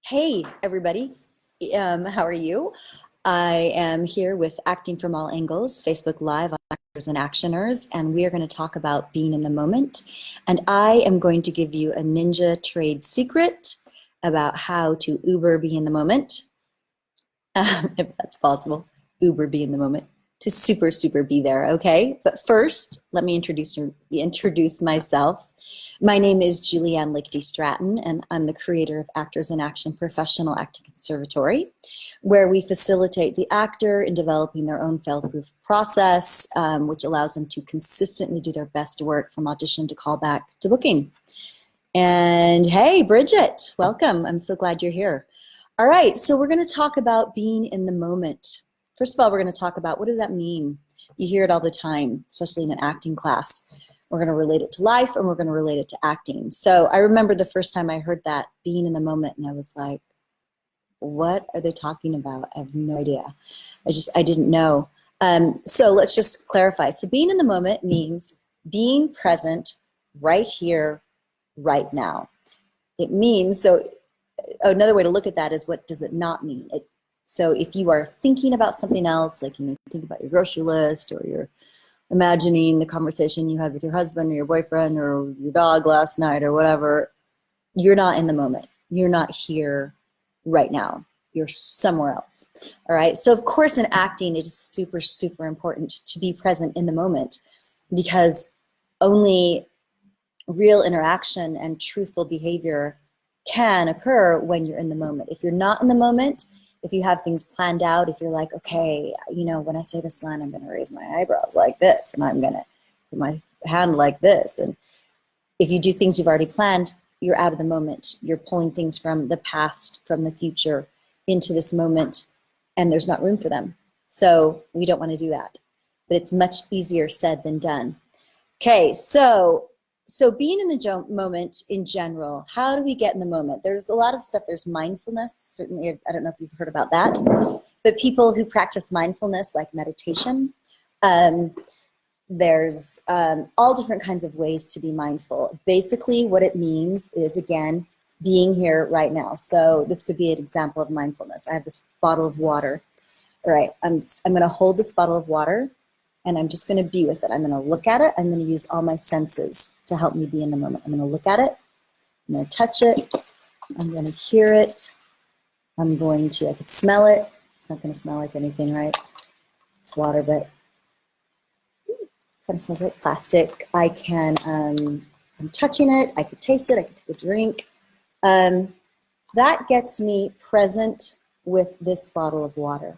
Hey, everybody. How are you? I am here with Acting from All Angles, Facebook Live on Actors and Actioners, and we are going to talk about being in the moment. And I am going to give you a ninja trade secret about how to Uber be in the moment, if that's possible. Uber be in the moment to super be there, okay? But first, let me introduce myself. My name is Julianne Lichty Stratton, and I'm the creator of Actors in Action Professional Acting Conservatory, where we facilitate the actor in developing their own fail-proof process, which allows them to consistently do their best work from audition to callback to booking. And hey, Bridget, welcome. I'm so glad you're here. All right, so we're going to talk about being in the moment. First of all, we're going to talk about what does that mean? You hear it all the time, especially in an acting class. We're going to relate it to life and we're going to relate it to acting. So I remember the first time I heard that, being in the moment, and I was like, what are they talking about? I have no idea. I didn't know. So let's just clarify. So being in the moment means being present right here, right now. It means, so another way to look at that is, what does it not mean? So if you are thinking about something else, like, think about your grocery list, or you're imagining the conversation you had with your husband or your boyfriend or your dog last night or whatever, you're not in the moment. You're not here right now. You're somewhere else. All right. So of course in acting, it is super important to be present in the moment, because only real interaction and truthful behavior can occur when you're in the moment. If you're not in the moment, if you have things planned out, if you're like, okay, when I say this line, I'm going to raise my eyebrows like this, and I'm going to put my hand like this. And if you do things you've already planned, you're out of the moment. You're pulling things from the past, from the future into this moment, and there's not room for them. So we don't want to do that. But it's much easier said than done. Okay, so being in the moment in general, how do we get in the moment? There's a lot of stuff. There's mindfulness. Certainly, I don't know if you've heard about that, but people who practice mindfulness, like meditation, there's all different kinds of ways to be mindful. Basically, what it means is, again, being here right now. So this could be an example of mindfulness. I have this bottle of water. All right, I'm going to hold this bottle of water, and I'm just going to be with it. I'm going to look at it. I'm going to use all my senses to help me be in the moment. I'm going to look at it. I'm going to touch it. I'm going to hear it. I could smell it. It's not going to smell like anything, right? It's water, but it kind of smells like plastic. I can, I'm touching it. I could taste it. I could take a drink. That gets me present with this bottle of water.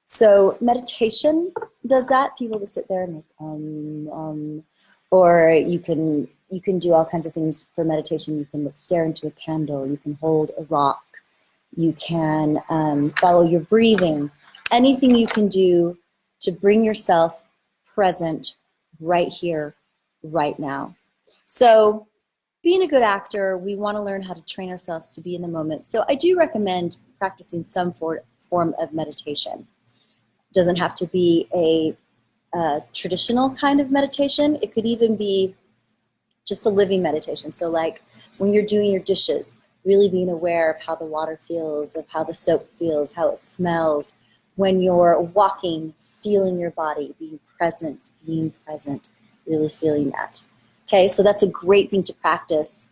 So meditation does that. People that sit there and like, or you can do all kinds of things for meditation. You can stare into a candle. You can hold a rock. You can follow your breathing. Anything you can do to bring yourself present right here, right now. So being a good actor, we want to learn how to train ourselves to be in the moment. So I do recommend practicing some form of meditation. Doesn't have to be a traditional kind of meditation. It could even be just a living meditation. So like when you're doing your dishes, really being aware of how the water feels, of how the soap feels, how it smells. When you're walking, feeling your body, being present, really feeling that. Okay, so that's a great thing to practice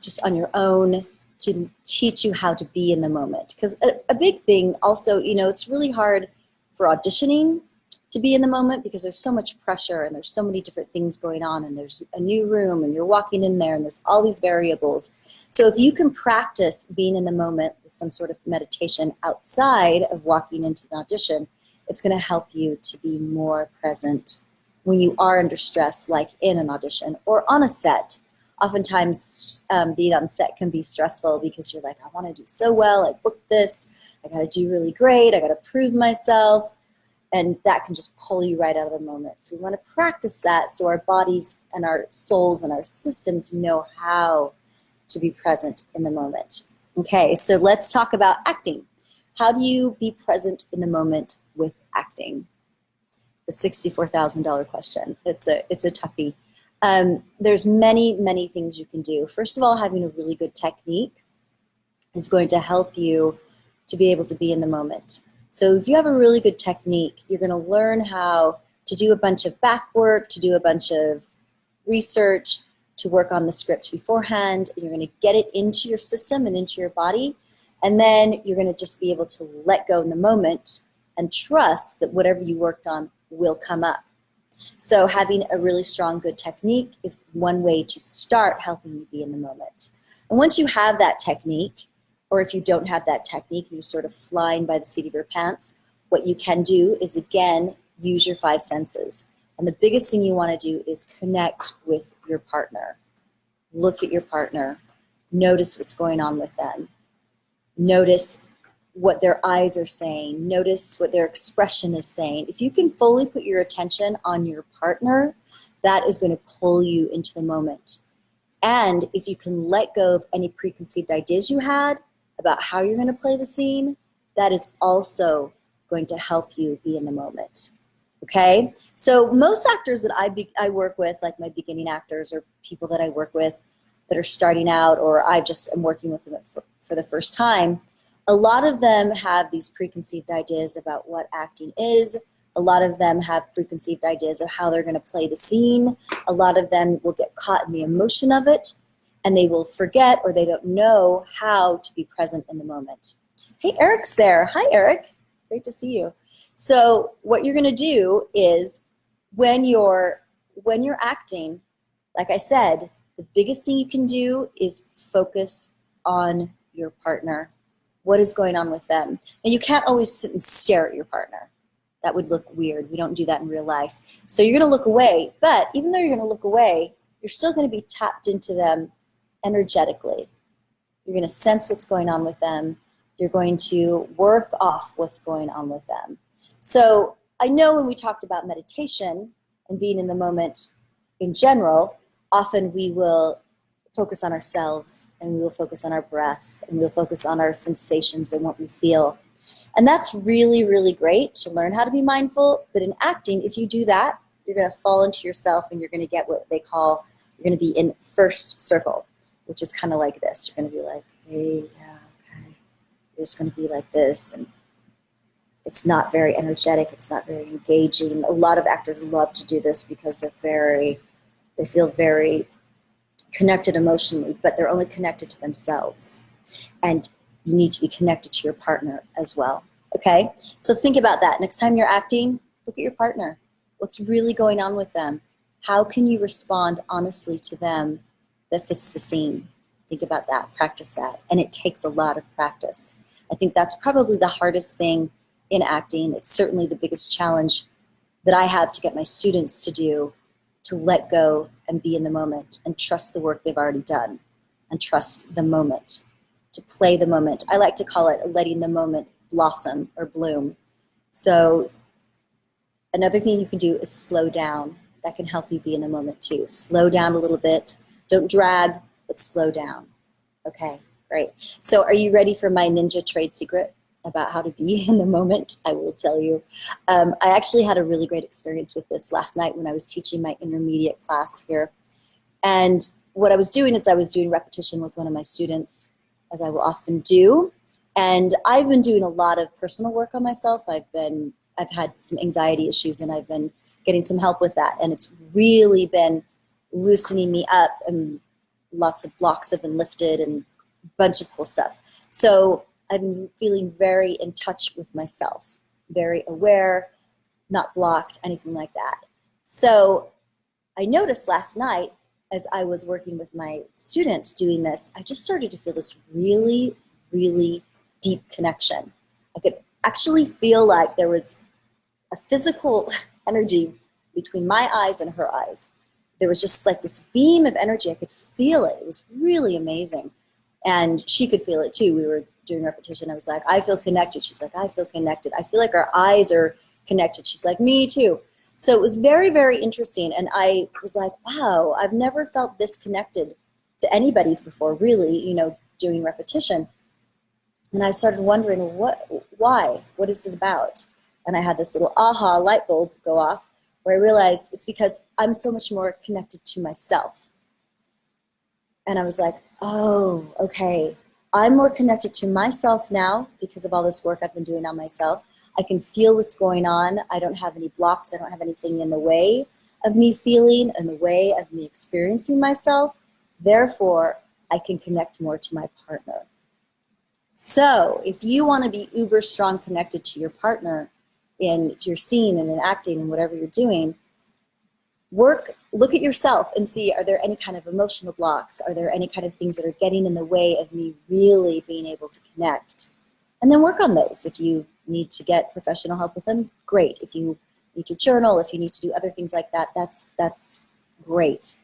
just on your own, to teach you how to be in the moment. Because a big thing also, it's really hard for auditioning to be in the moment, because there's so much pressure and there's so many different things going on, and there's a new room and you're walking in there and there's all these variables. So if you can practice being in the moment with some sort of meditation outside of walking into the audition, it's going to help you to be more present when you are under stress, like in an audition or on a set. Oftentimes being on set can be stressful because you're like, I want to do so well, I booked this, I got to do really great, I got to prove myself, and that can just pull you right out of the moment. So we want to practice that so our bodies and our souls and our systems know how to be present in the moment. Okay, so let's talk about acting. How do you be present in the moment with acting? The $64,000 question. It's a toughie. There's many things you can do. First of all, having a really good technique is going to help you to be able to be in the moment. So if you have a really good technique, you're going to learn how to do a bunch of back work, to do a bunch of research, to work on the script beforehand. You're going to get it into your system and into your body. And then you're going to just be able to let go in the moment and trust that whatever you worked on will come up. So having a really strong, good technique is one way to start helping you be in the moment. And once you have that technique, or if you don't have that technique, you're sort of flying by the seat of your pants, what you can do is, again, use your 5 senses. And the biggest thing you want to do is connect with your partner. Look at your partner. Notice what's going on with them. Notice what their eyes are saying. Notice what their expression is saying. If you can fully put your attention on your partner, that is going to pull you into the moment. And if you can let go of any preconceived ideas you had about how you're going to play the scene, that is also going to help you be in the moment. Okay? So most actors that I work with, like my beginning actors or people that I work with that are starting out, or I just am working with them for the first time, a lot of them have these preconceived ideas about what acting is. A lot of them have preconceived ideas of how they're going to play the scene. A lot of them will get caught in the emotion of it, and they will forget, or they don't know how to be present in the moment. Hey, Eric's there. Hi, Eric. Great to see you. So what you're going to do is when you're acting, like I said, the biggest thing you can do is focus on your partner. What is going on with them? And you can't always sit and stare at your partner. That would look weird. We don't do that in real life. So you're going to look away, but even though you're going to look away, you're still going to be tapped into them energetically. You're going to sense what's going on with them. You're going to work off what's going on with them. So I know when we talked about meditation and being in the moment in general, often we will focus on ourselves, and we will focus on our breath, and we'll focus on our sensations and what we feel. And that's really, really great to learn how to be mindful. But in acting, if you do that, you're going to fall into yourself, and you're going to get what they call, you're going to be in first circle, which is kind of like this. You're going to be like, hey, yeah, okay. You're just going to be like this. And it's not very energetic. It's not very engaging. A lot of actors love to do this because they feel very connected emotionally, but they're only connected to themselves. And you need to be connected to your partner as well. Okay? So think about that. Next time you're acting, look at your partner. What's really going on with them? How can you respond honestly to them that fits the scene? Think about that. Practice that. And it takes a lot of practice. I think that's probably the hardest thing in acting. It's certainly the biggest challenge that I have to get my students to do, to let go and be in the moment and trust the work they've already done and trust the moment, to play the moment. I like to call it letting the moment blossom or bloom. So another thing you can do is slow down. That can help you be in the moment too. Slow down a little bit. Don't drag, but slow down. Okay, great. So are you ready for my ninja trade secret about how to be in the moment? I will tell you. I actually had a really great experience with this last night when I was teaching my intermediate class here. And what I was doing is I was doing repetition with one of my students, as I will often do. And I've been doing a lot of personal work on myself. I've had some anxiety issues, and I've been getting some help with that. And it's really been loosening me up, and lots of blocks have been lifted and a bunch of cool stuff. So I've been feeling very in touch with myself, very aware, not blocked, anything like that. So I noticed last night as I was working with my student doing this, I just started to feel this really, really deep connection. I could actually feel like there was a physical energy between my eyes and her eyes. There was just like this beam of energy. I could feel it. It was really amazing. And she could feel it too. We were doing repetition. I was like, I feel connected. She's like, I feel connected. I feel like our eyes are connected. She's like, me too. So it was very, very interesting. And I was like, wow, I've never felt this connected to anybody before, really, doing repetition. And I started wondering, why? What is this about? And I had this little aha light bulb go off where I realized it's because I'm so much more connected to myself. And I was like, oh, okay. I'm more connected to myself now because of all this work I've been doing on myself. I can feel what's going on. I don't have any blocks. I don't have anything in the way of me feeling, in the way of me experiencing myself. Therefore, I can connect more to my partner. So if you want to be uber strong connected to your partner in your scene and in acting and whatever you're doing, look at yourself and see, are there any kind of emotional blocks? Are there any kind of things that are getting in the way of me really being able to connect? And then work on those. If you need to get professional help with them, great. If you need to journal, if you need to do other things like that, that's great.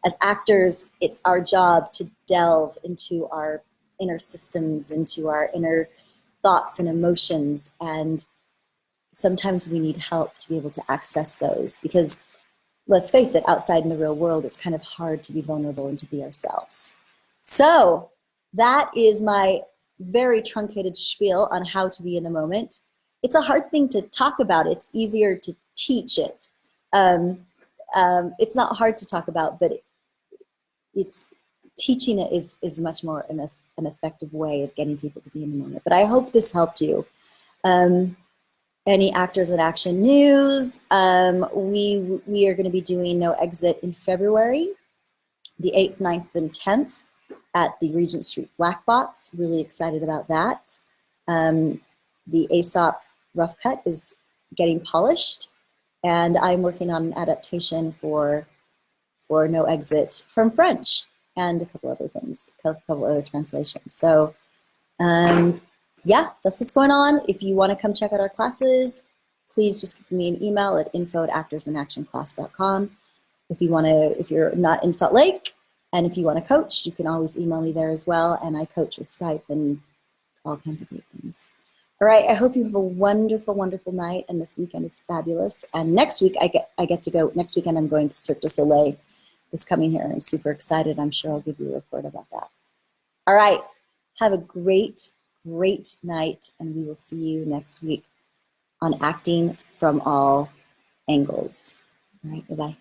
As actors, it's our job to delve into our inner systems, into our inner thoughts and emotions. And sometimes we need help to be able to access those, because let's face it, outside in the real world, it's kind of hard to be vulnerable and to be ourselves. So that is my very truncated spiel on how to be in the moment. It's a hard thing to talk about. It's easier to teach it. It's not hard to talk about, but it's teaching it is much more an effective way of getting people to be in the moment. But I hope this helped you. Any Actors in Action news? We are going to be doing No Exit in February, the 8th, 9th, and 10th at the Regent Street Black Box. Really excited about that. The Aesop Rough Cut is getting polished, and I'm working on an adaptation for No Exit from French and a couple other things, a couple other translations. So yeah, that's what's going on. If you want to come check out our classes, please just give me an email at info@actorsinactionclass.com. If you're not in Salt Lake, and if you want to coach, you can always email me there as well. And I coach with Skype and all kinds of great things. All right, I hope you have a wonderful, wonderful night, and this weekend is fabulous. And next week I get to go. Next weekend I'm going to Cirque du Soleil. Is coming here. I'm super excited. I'm sure I'll give you a report about that. All right, have a great night, and we will see you next week on Acting from All Angles. All right, bye-bye.